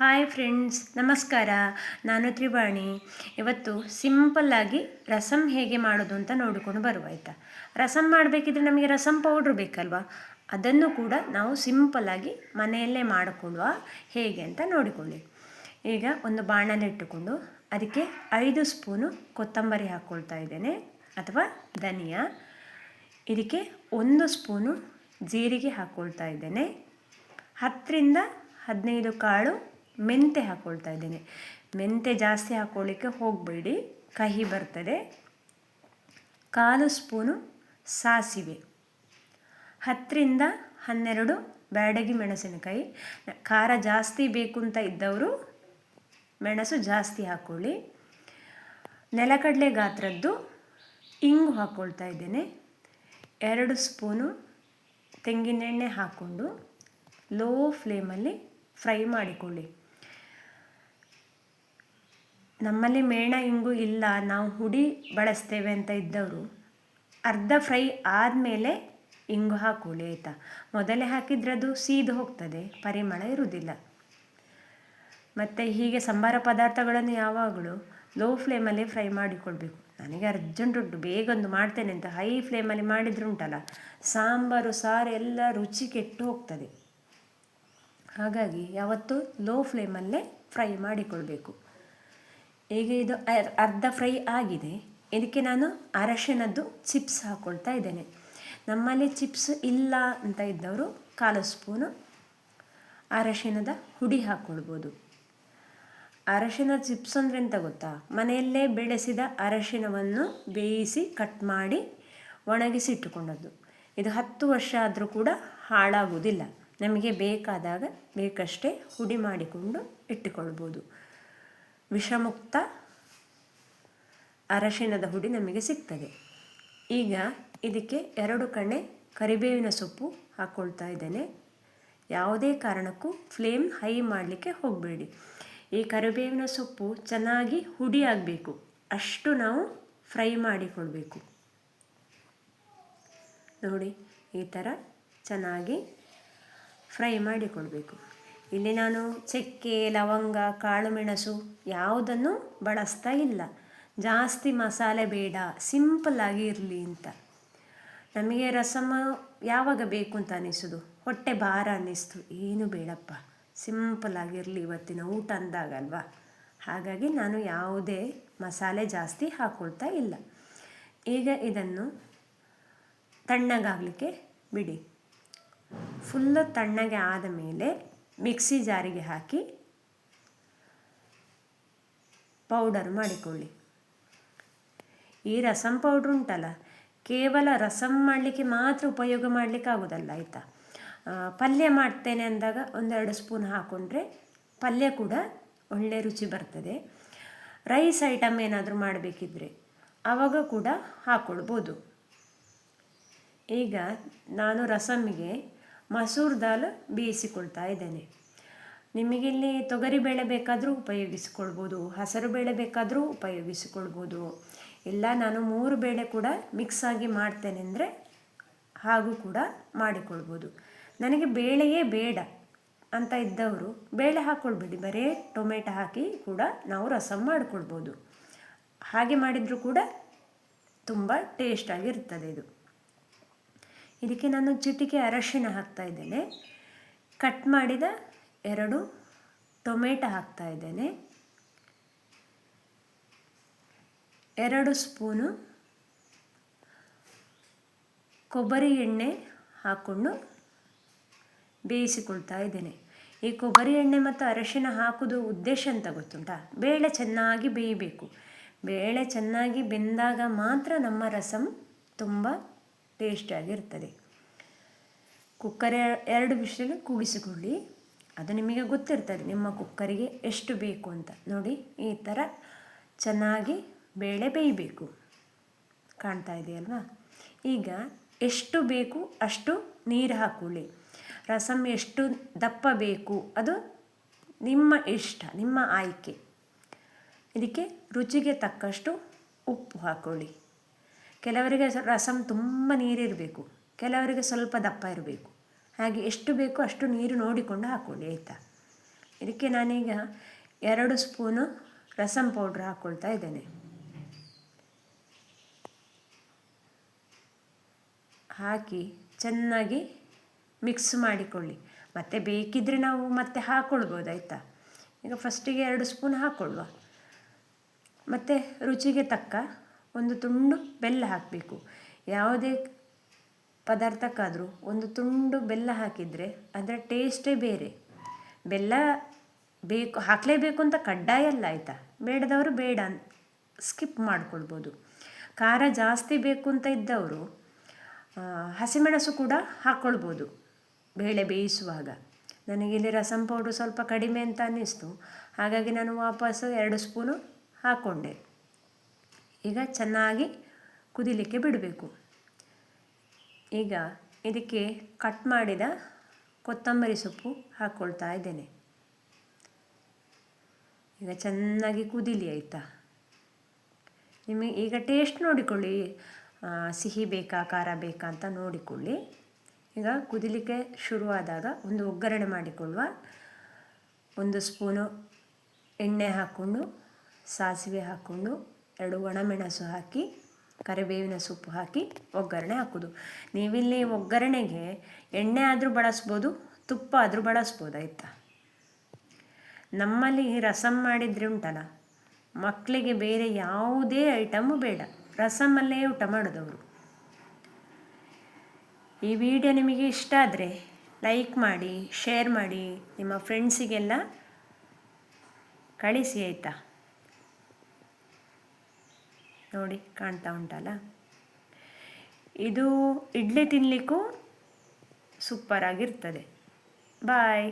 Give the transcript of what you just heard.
Hi friends, ನಮಸ್ಕಾರ. ನಾನು ತ್ರಿವಾಣಿ. ಇವತ್ತು ಸಿಂಪಲ್ಲಾಗಿ ರಸಮ್ ಹೇಗೆ ಮಾಡೋದು ಅಂತ ನೋಡಿಕೊಂಡು ಬರುವ, ಆಯಿತಾ. ರಸಮ್ ಮಾಡಬೇಕಿದ್ರೆ ನಮಗೆ ರಸಮ್ ಪೌಡ್ರ್ ಬೇಕಲ್ವಾ, ಅದನ್ನು ಕೂಡ ನಾವು ಸಿಂಪಲ್ಲಾಗಿ ಮನೆಯಲ್ಲೇ ಮಾಡಿಕೊಳ್ಳುವ ಹೇಗೆ ಅಂತ ನೋಡಿಕೊಳ್ಳಿ. ಈಗ ಒಂದು ಬಾಣಲೆ ಇಟ್ಟುಕೊಂಡು ಅದಕ್ಕೆ 5 ಸ್ಪೂನು ಕೊತ್ತಂಬರಿ ಹಾಕ್ಕೊಳ್ತಾ ಇದ್ದೇನೆ, ಅಥವಾ ಧನಿಯಾ. ಇದಕ್ಕೆ 1 ಸ್ಪೂನು ಜೀರಿಗೆ ಹಾಕ್ಕೊಳ್ತಾ ಇದ್ದೇನೆ. 10ರಿಂದ 15 ಕಾಳು ಮೆಂತೆ ಹಾಕ್ಕೊಳ್ತಾ ಇದ್ದೇನೆ. ಮೆಂತೆ ಜಾಸ್ತಿ ಹಾಕ್ಕೊಳ್ಳಿಕ್ಕೆ ಹೋಗಬೇಡಿ, ಕಹಿ ಬರ್ತದೆ. 1/4 ಸ್ಪೂನು ಸಾಸಿವೆ, 10ರಿಂದ 12 ಬ್ಯಾಡಗಿ ಮೆಣಸಿನಕಾಯಿ. ಖಾರ ಜಾಸ್ತಿ ಬೇಕು ಅಂತ ಇದ್ದವರು ಮೆಣಸು ಜಾಸ್ತಿ ಹಾಕ್ಕೊಳ್ಳಿ. ನೆಲಕಡಲೆ ಗಾತ್ರದ್ದು ಇಂಗು ಹಾಕ್ಕೊಳ್ತಾ ಇದ್ದೇನೆ. 2 ಸ್ಪೂನು ತೆಂಗಿನೆಣ್ಣೆ ಹಾಕ್ಕೊಂಡು ಲೋ ಫ್ಲೇಮಲ್ಲಿ ಫ್ರೈ ಮಾಡಿಕೊಳ್ಳಿ. ನಮ್ಮಲ್ಲಿ ಮೇಣ ಇಂಗು ಇಲ್ಲ, ನಾವು ಹುಡಿ ಬಳಸ್ತೇವೆ ಅಂತ ಇದ್ದವರು ಅರ್ಧ ಫ್ರೈ ಆದಮೇಲೆ ಇಂಗು ಹಾಕ್ಕೊಳ್ಳಿ, ಆಯಿತಾ. ಮೊದಲೇ ಹಾಕಿದರೆ ಅದು ಸೀದು ಹೋಗ್ತದೆ, ಪರಿಮಳ ಇರುವುದಿಲ್ಲ. ಮತ್ತು ಹೀಗೆ ಸಂಬಾರ ಪದಾರ್ಥಗಳನ್ನು ಯಾವಾಗಲೂ ಲೋ ಫ್ಲೇಮಲ್ಲಿ ಫ್ರೈ ಮಾಡಿಕೊಳ್ಬೇಕು. ನನಗೆ ಅರ್ಜೆಂಟ್ ಉಂಟು, ಬೇಗೊಂದು ಮಾಡ್ತೇನೆ ಅಂತ ಹೈ ಫ್ಲೇಮಲ್ಲಿ ಮಾಡಿದರೆ ಉಂಟಲ್ಲ, ಸಾಂಬಾರು ಸಾರು ಎಲ್ಲ ರುಚಿ ಕೆಟ್ಟು ಹೋಗ್ತದೆ. ಹಾಗಾಗಿ ಯಾವತ್ತೂ ಲೋ ಫ್ಲೇಮಲ್ಲೇ ಫ್ರೈ ಮಾಡಿಕೊಳ್ಬೇಕು. ಈಗ ಇದು ಅರ್ಧ ಫ್ರೈ ಆಗಿದೆ. ಇದಕ್ಕೆ ನಾನು ಅರಶಿನದ್ದು ಚಿಪ್ಸ್ ಹಾಕ್ಕೊಳ್ತಾ ಇದ್ದೇನೆ. ನಮ್ಮಲ್ಲಿ ಚಿಪ್ಸ್ ಇಲ್ಲ ಅಂತ ಇದ್ದವರು 1/4 ಸ್ಪೂನು ಅರಶಿನದ ಹುಡಿ ಹಾಕ್ಕೊಳ್ಬೋದು. ಅರಶಿನ ಚಿಪ್ಸ್ ಅಂದರೆ ಎಂತ ಗೊತ್ತಾ, ಮನೆಯಲ್ಲೇ ಬೆಳೆಸಿದ ಅರಶಿನವನ್ನು ಬೇಯಿಸಿ ಕಟ್ ಮಾಡಿ ಒಣಗಿಸಿ ಇಟ್ಟುಕೊಂಡದ್ದು. ಇದು 10 ವರ್ಷ ಆದರೂ ಕೂಡ ಹಾಳಾಗುವುದಿಲ್ಲ. ನಮಗೆ ಬೇಕಾದಾಗ ಬೇಕಷ್ಟೇ ಹುಡಿ ಮಾಡಿಕೊಂಡು ಇಟ್ಟುಕೊಳ್ಬೋದು. ವಿಷಮುಕ್ತ ಅರಶಿನದ ಹುಡಿ ನಮಗೆ ಸಿಗ್ತದೆ. ಈಗ ಇದಕ್ಕೆ 2 ಕಣ್ಣೆ ಕರಿಬೇವಿನ ಸೊಪ್ಪು ಹಾಕ್ಕೊಳ್ತಾ ಇದ್ದೇನೆ. ಯಾವುದೇ ಕಾರಣಕ್ಕೂ ಫ್ಲೇಮ್ ಹೈ ಮಾಡಲಿಕ್ಕೆ ಹೋಗಬೇಡಿ. ಈ ಕರಿಬೇವಿನ ಸೊಪ್ಪು ಚೆನ್ನಾಗಿ ಹುಡಿ ಆಗಬೇಕು, ಅಷ್ಟು ನಾವು ಫ್ರೈ ಮಾಡಿಕೊಳ್ಬೇಕು. ನೋಡಿ, ಈ ಥರ ಚೆನ್ನಾಗಿ ಫ್ರೈ ಮಾಡಿಕೊಳ್ಬೇಕು. ಇಲ್ಲಿ ನಾನು ಚಕ್ಕೆ, ಲವಂಗ, ಕಾಳು ಮೆಣಸು ಯಾವುದನ್ನು ಬಳಸ್ತಾ ಇಲ್ಲ. ಜಾಸ್ತಿ ಮಸಾಲೆ ಬೇಡ, ಸಿಂಪಲ್ಲಾಗಿ ಇರಲಿ ಅಂತ. ನಮಗೆ ರಸಮ ಯಾವಾಗ ಬೇಕು ಅಂತ ಅನ್ನಿಸೋದು, ಹೊಟ್ಟೆ ಭಾರ ಅನ್ನಿಸ್ತು, ಏನು ಬೇಡಪ್ಪ, ಸಿಂಪಲ್ಲಾಗಿರಲಿ ಇವತ್ತಿನ ಊಟ ಅಂದಾಗಲ್ವಾ. ಹಾಗಾಗಿ ನಾನು ಯಾವುದೇ ಮಸಾಲೆ ಜಾಸ್ತಿ ಹಾಕ್ಕೊಳ್ತಾ ಇಲ್ಲ. ಈಗ ಇದನ್ನು ತಣ್ಣಗಾಗಲಿಕ್ಕೆ ಬಿಡಿ. ಫುಲ್ಲು ತಣ್ಣಗೆ ಆದ ಮೇಲೆ ಮಿಕ್ಸಿ ಜಾರಿಗೆ ಹಾಕಿ ಪೌಡರ್ ಮಾಡಿಕೊಳ್ಳಿ. ಈ ರಸಮ್ ಪೌಡ್ರ್ ಉಂಟಲ್ಲ, ಕೇವಲ ರಸಮ್ ಮಾಡಲಿಕ್ಕೆ ಮಾತ್ರ ಉಪಯೋಗ ಮಾಡಲಿಕ್ಕೆ ಆಗೋದಲ್ಲ, ಆಯಿತಾ. ಪಲ್ಯ ಮಾಡ್ತೇನೆ ಅಂದಾಗ 1-2 ಸ್ಪೂನ್ ಹಾಕ್ಕೊಂಡ್ರೆ ಪಲ್ಯ ಕೂಡ ಒಳ್ಳೆ ರುಚಿ ಬರ್ತದೆ. ರೈಸ್ ಐಟಮ್ ಏನಾದರೂ ಮಾಡಬೇಕಿದ್ರೆ ಆವಾಗ ಕೂಡ ಹಾಕ್ಕೊಳ್ಬೋದು. ಈಗ ನಾನು ರಸಮ್ಮಿಗೆ ಮಸೂರ್ ದಾಲ್ ಬೇಯಿಸಿಕೊಳ್ತಾ ಇದ್ದೇನೆ. ನಿಮಗಿಲ್ಲಿ ತೊಗರಿಬೇಳೆ ಬೇಕಾದರೂ ಉಪಯೋಗಿಸಿಕೊಳ್ಬೋದು, ಹಸಿರು ಬೇಳೆ ಬೇಕಾದರೂ ಉಪಯೋಗಿಸಿಕೊಳ್ಬೋದು. ಇಲ್ಲ ನಾನು 3 ಬೇಳೆ ಕೂಡ ಮಿಕ್ಸ್ ಆಗಿ ಮಾಡ್ತೇನೆ ಅಂದರೆ ಹಾಗೂ ಕೂಡ ಮಾಡಿಕೊಳ್ಬೋದು. ನನಗೆ ಬೇಳೆಯೇ ಬೇಡ ಅಂತ ಇದ್ದವರು ಬೇಳೆ ಹಾಕ್ಕೊಳ್ಬೇಡಿ, ಬರೀ ಟೊಮೆಟೊ ಹಾಕಿ ಕೂಡ ನಾವು ರಸಮ್ ಮಾಡಿಕೊಳ್ಬೋದು. ಹಾಗೆ ಮಾಡಿದರೂ ಕೂಡ ತುಂಬ ಟೇಸ್ಟಾಗಿರ್ತದೆ ಇದು. ಇದಕ್ಕೆ ನಾನು ಚಿಟಿಕೆ ಅರಶಿನ ಹಾಕ್ತಾ ಇದ್ದೇನೆ. ಕಟ್ ಮಾಡಿದ 2 ಟೊಮೆಟೊ ಹಾಕ್ತಾ ಇದ್ದೇನೆ. 2 ಸ್ಪೂನು ಕೊಬ್ಬರಿ ಎಣ್ಣೆ ಹಾಕ್ಕೊಂಡು ಬೇಯಿಸಿಕೊಳ್ತಾ ಇದ್ದೇನೆ. ಈ ಕೊಬ್ಬರಿ ಎಣ್ಣೆ ಮತ್ತು ಅರಶಿನ ಹಾಕೋದು ಉದ್ದೇಶ ಅಂತ ಗೊತ್ತುಂಟಾ, ಬೇಳೆ ಚೆನ್ನಾಗಿ ಬೇಯಬೇಕು. ಬೇಳೆ ಚೆನ್ನಾಗಿ ಬೆಂದಾಗ ಮಾತ್ರ ನಮ್ಮ ರಸಮ್ ತುಂಬ ಟೇಸ್ಟಿಯಾಗಿರ್ತದೆ. Cooker 2 whistle ಕೂಗಿಸಿಕೊಳ್ಳಿ. ಅದು ನಿಮಗೆ ಗೊತ್ತಿರ್ತದೆ ನಿಮ್ಮ ಕುಕ್ಕರಿಗೆ ಎಷ್ಟು ಬೇಕು ಅಂತ. ನೋಡಿ, ಈ ಥರ ಚೆನ್ನಾಗಿ ಬೇಳೆ ಬೇಯಬೇಕು, ಕಾಣ್ತಾ ಇದೆಯಲ್ವಾ. ಈಗ ಎಷ್ಟು ಬೇಕು ಅಷ್ಟು ನೀರು ಹಾಕ್ಕೊಳ್ಳಿ. ರಸಮ್ ಎಷ್ಟು ದಪ್ಪ ಬೇಕು ಅದು ನಿಮ್ಮ ಇಷ್ಟ, ನಿಮ್ಮ ಆಯ್ಕೆ. ಇದಕ್ಕೆ ರುಚಿಗೆ ತಕ್ಕಷ್ಟು ಉಪ್ಪು ಹಾಕ್ಕೊಳ್ಳಿ. ಕೆಲವರಿಗೆ ರಸಮ್ ತುಂಬ ನೀರಿರಬೇಕು, ಕೆಲವರಿಗೆ ಸ್ವಲ್ಪ ದಪ್ಪ ಇರಬೇಕು. ಹಾಗೆ ಎಷ್ಟು ಬೇಕೋ ಅಷ್ಟು ನೀರು ನೋಡಿಕೊಂಡು ಹಾಕ್ಕೊಳ್ಳಿ, ಆಯಿತಾ. ಇದಕ್ಕೆ ನಾನೀಗ 2 ಸ್ಪೂನು ರಸಂ ಪೌಡ್ರ್ ಹಾಕ್ಕೊಳ್ತಾ ಇದ್ದೇನೆ. ಹಾಕಿ ಚೆನ್ನಾಗಿ ಮಿಕ್ಸ್ ಮಾಡಿಕೊಳ್ಳಿ. ಮತ್ತು ಬೇಕಿದ್ದರೆ ನಾವು ಮತ್ತೆ ಹಾಕ್ಕೊಳ್ಬೋದು ಆಯಿತಾ. ಈಗ ಫಸ್ಟಿಗೆ 2 ಸ್ಪೂನ್ ಹಾಕ್ಕೊಳ್ಳುವ. ಮತ್ತು ರುಚಿಗೆ ತಕ್ಕ ಒಂದು ತುಂಡು ಬೆಲ್ಲ ಹಾಕಬೇಕು. ಯಾವುದೇ ಪದಾರ್ಥಕ್ಕಾದರೂ ಒಂದು ತುಂಡು ಬೆಲ್ಲ ಹಾಕಿದರೆ ಅದರ ಟೇಸ್ಟೇ ಬೇರೆ. ಬೆಲ್ಲ ಹಾಕಲೇಬೇಕು ಅಂತ ಕಡ್ಡಾಯ ಅಲ್ಲ ಆಯಿತಾ. ಬೇಡದವರು ಬೇಡ ಸ್ಕಿಪ್ ಮಾಡ್ಕೊಳ್ಬೋದು. ಖಾರ ಜಾಸ್ತಿ ಬೇಕು ಅಂತ ಇದ್ದವರು ಹಸಿಮೆಣಸು ಕೂಡ ಹಾಕ್ಕೊಳ್ಬೋದು ಬೇಳೆ ಬೇಯಿಸುವಾಗ. ನನಗಿಲ್ಲಿ ರಸಂ ಪೌಡ್ರು ಸ್ವಲ್ಪ ಕಡಿಮೆ ಅಂತ ಅನ್ನಿಸ್ತು, ಹಾಗಾಗಿ ನಾನು ವಾಪಸ್ 2 ಸ್ಪೂನು ಹಾಕ್ಕೊಂಡೆ. ಈಗ ಚೆನ್ನಾಗಿ ಕುದಿಲಿಕ್ಕೆ ಬಿಡಬೇಕು. ಈಗ ಇದಕ್ಕೆ ಕಟ್ ಮಾಡಿದ ಕೊತ್ತಂಬರಿ ಸೊಪ್ಪು ಹಾಕ್ಕೊಳ್ತಾ ಇದ್ದೇನೆ. ಈಗ ಚೆನ್ನಾಗಿ ಕುದೀಲಿ ಆಯಿತಾ. ನಿಮಗೆ ಈಗ ಟೇಸ್ಟ್ ನೋಡಿಕೊಳ್ಳಿ, ಸಿಹಿ ಬೇಕಾ ಖಾರ ಬೇಕಾ ಅಂತ ನೋಡಿಕೊಳ್ಳಿ. ಈಗ ಕುದಿಲಿಕ್ಕೆ ಶುರುವಾದಾಗ ಒಂದು ಒಗ್ಗರಣೆ ಮಾಡಿಕೊಳ್ಳುವ. 1 ಸ್ಪೂನು ಎಣ್ಣೆ ಹಾಕ್ಕೊಂಡು, ಸಾಸಿವೆ ಹಾಕ್ಕೊಂಡು, 2 ಒಣಮೆಣಸು ಹಾಕಿ, ಕರಿಬೇವಿನ ಸೊಪ್ಪು ಹಾಕಿ ಒಗ್ಗರಣೆ ಹಾಕೋದು. ನೀವಿಲ್ಲಿ ಒಗ್ಗರಣೆಗೆ ಎಣ್ಣೆ ಆದರೂ ಬಳಸ್ಬೋದು, ತುಪ್ಪ ಆದರೂ ಬಳಸ್ಬೋದು ಆಯಿತಾ. ನಮ್ಮಲ್ಲಿ ರಸಂ ಮಾಡಿದರೆ ಉಂಟಲ್ಲ, ಮಕ್ಕಳಿಗೆ ಬೇರೆ ಯಾವುದೇ ಐಟಮು ಬೇಡ, ರಸಮಲ್ಲೇ ಊಟ ಮಾಡೋದವರು. ಈ ವಿಡಿಯೋ ನಿಮಗೆ ಇಷ್ಟ ಆದರೆ ಲೈಕ್ ಮಾಡಿ, ಶೇರ್ ಮಾಡಿ, ನಿಮ್ಮ ಫ್ರೆಂಡ್ಸಿಗೆಲ್ಲ ಕಳಿಸಿ ಆಯಿತಾ. ನೋಡಿ ಕಾಣ್ತಾ ಉಂಟಲ್ಲ, ಇದು ಇಡ್ಲಿ ತಿನ್ನಲಿಕ್ಕೂ ಸೂಪರಾಗಿರ್ತದೆ. ಬಾಯ್.